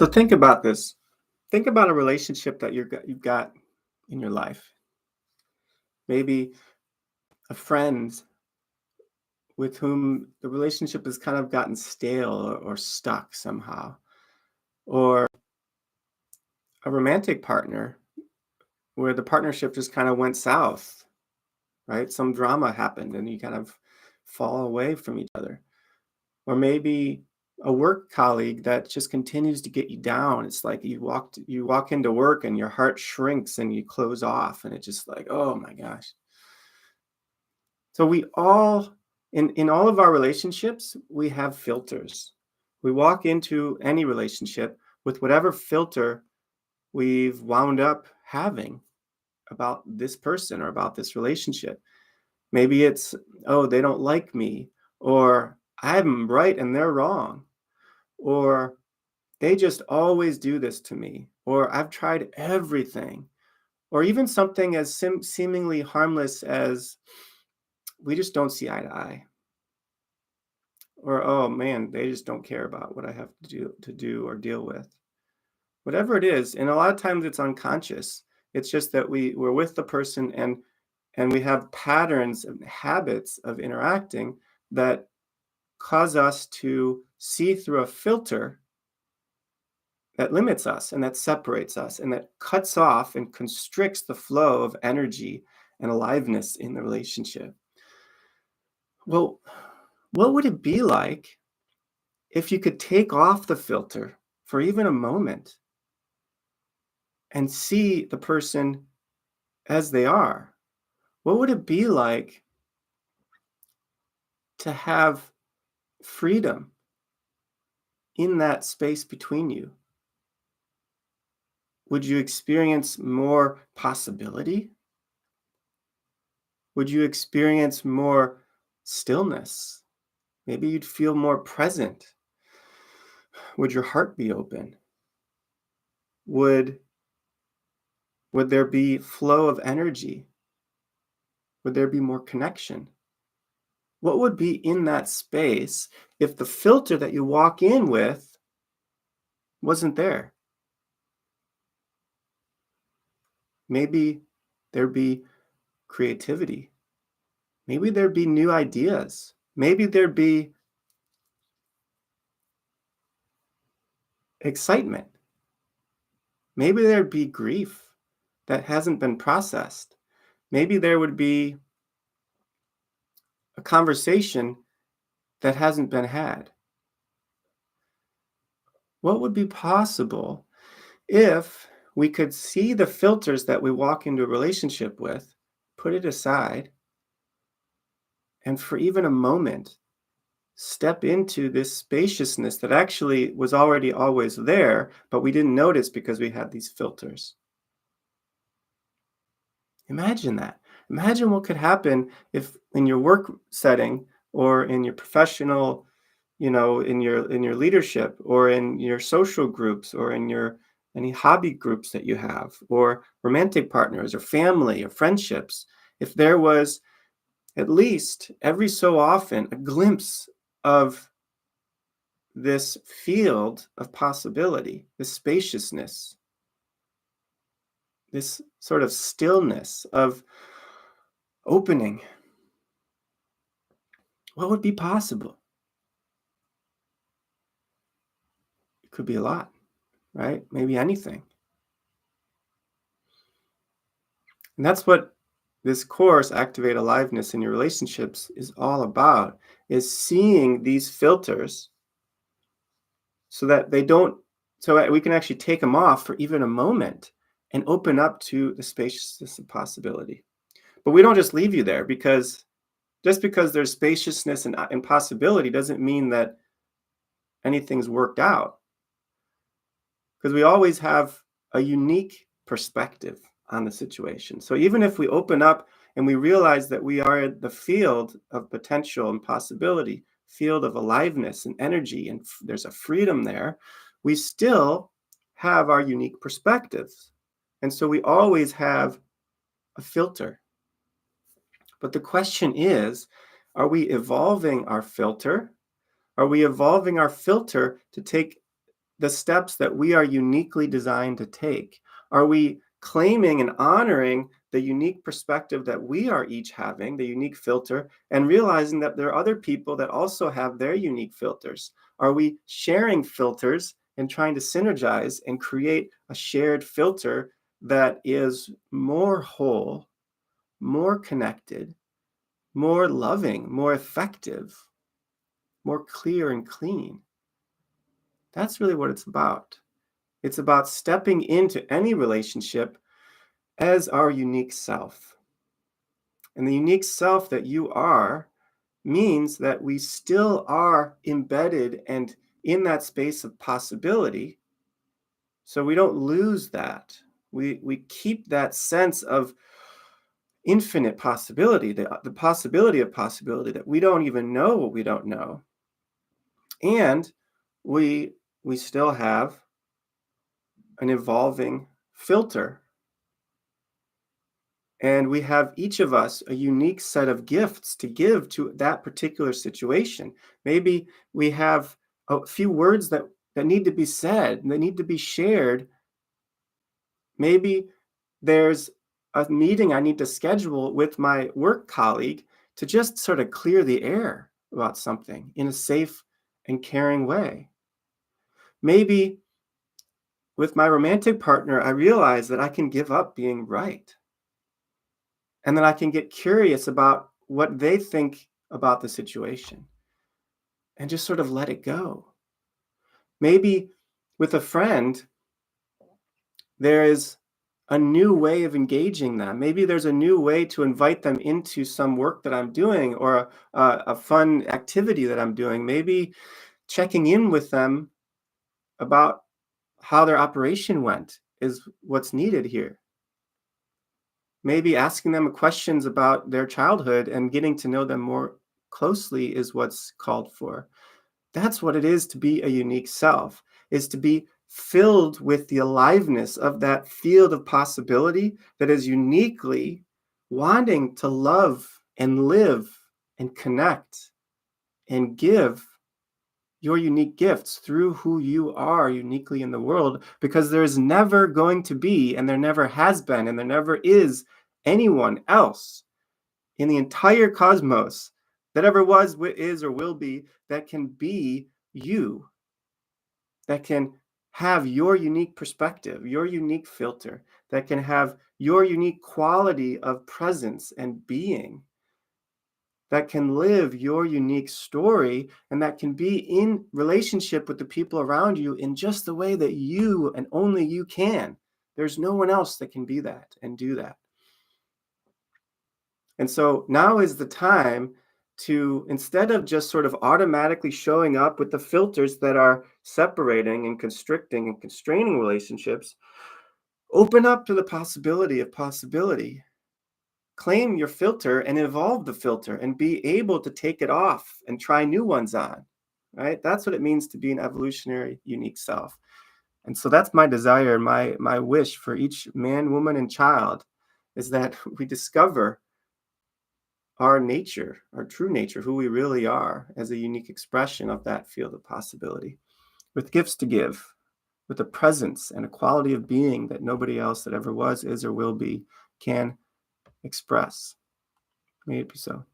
So think about this. Think about a relationship that you've got in your life. Maybe a friend with whom the relationship has kind of gotten stale or stuck somehow, or a romantic partner where the partnership just kind of went south, right? Some drama happened and you kind of fall away from each other. Or maybe a work colleague that just continues to get you down. It's like you walk into work and your heart shrinks and you close off and it's just like, oh my gosh. So we all in all of our relationships, we have filters. We walk into any relationship with whatever filter we've wound up having about this person or about this relationship. Maybe it's, oh, they don't like me, or I'm right and they're wrong, or they just always do this to me, or I've tried everything, or even something as seemingly harmless as we just don't see eye to eye, or oh man, they just don't care about what I have to do or deal with. Whatever it is, and a lot of times it's unconscious. It's just that we're with the person and we have patterns and habits of interacting that cause us to see through a filter that limits us and that separates us and that cuts off and constricts the flow of energy and aliveness in the relationship. Well, what would it be like if you could take off the filter for even a moment and see the person as they are? What would it be like to have freedom in that space between you? Would you experience more possibility? Would you experience more stillness? Maybe you'd feel more present. Would your heart be open? Would there be flow of energy? Would there be more connection? What would be in that space if the filter that you walk in with wasn't there? Maybe there'd be creativity. Maybe there'd be new ideas. Maybe there'd be excitement. Maybe there'd be grief that hasn't been processed. Maybe there would be a conversation that hasn't been had. What would be possible if we could see the filters that we walk into a relationship with, put it aside, and for even a moment, step into this spaciousness that actually was already always there, but we didn't notice because we had these filters? Imagine that. Imagine what could happen if in your work setting or in your professional, in your leadership or in your social groups or in your any hobby groups that you have or romantic partners or family or friendships, if there was at least every so often a glimpse of this field of possibility, this spaciousness, this sort of stillness of opening, what would be possible? It could be a lot, right? Maybe anything. And that's what this course, Activate Aliveness in Your Relationships, is all about, is seeing these filters so that so that we can actually take them off for even a moment and open up to the spaciousness of possibility. But we don't just leave you there, because just because there's spaciousness and possibility doesn't mean that anything's worked out. Because we always have a unique perspective on the situation. So even if we open up and we realize that we are at the field of potential and possibility, field of aliveness and energy, and there's a freedom there, we still have our unique perspectives. And so we always have a filter. But the question is, are we evolving our filter? Are we evolving our filter to take the steps that we are uniquely designed to take? Are we claiming and honoring the unique perspective that we are each having, the unique filter, and realizing that there are other people that also have their unique filters? Are we sharing filters and trying to synergize and create a shared filter that is more whole, more connected, more loving, more effective, more clear and clean? That's really what it's about. It's about stepping into any relationship as our unique self. And the unique self that you are means that we still are embedded and in that space of possibility. So we don't lose that. We keep that sense of infinite possibility, the possibility of possibility, that we don't even know what we don't know. And we still have an evolving filter. And we have each of us a unique set of gifts to give to that particular situation. Maybe we have a few words that need to be said, that need to be shared. Maybe there's a meeting I need to schedule with my work colleague to just sort of clear the air about something in a safe and caring way. Maybe with my romantic partner, I realize that I can give up being right. And then I can get curious about what they think about the situation and just sort of let it go. Maybe with a friend, there is a new way of engaging them. Maybe there's a new way to invite them into some work that I'm doing, or a fun activity that I'm doing. Maybe checking in with them about how their operation went is what's needed here. Maybe asking them questions about their childhood and getting to know them more closely is what's called for. That's what it is to be a unique self, is to be filled with the aliveness of that field of possibility that is uniquely wanting to love and live and connect and give your unique gifts through who you are uniquely in the world, because there's never going to be, and there never has been, and there never is anyone else in the entire cosmos that ever was, is, or will be that can be you, that can have your unique perspective, your unique filter, that can have your unique quality of presence and being, that can live your unique story, and that can be in relationship with the people around you in just the way that you and only you can. There's no one else that can be that and do that. And so now is the time to, instead of just sort of automatically showing up with the filters that are separating and constricting and constraining relationships, open up to the possibility of possibility. Claim your filter and evolve the filter and be able to take it off and try new ones on, right? That's what it means to be an evolutionary, unique self. And so that's my desire, my wish for each man, woman, and child, is that we discover our nature, our true nature, who we really are, as a unique expression of that field of possibility, with gifts to give, with a presence and a quality of being that nobody else that ever was, is, or will be can express. May it be so.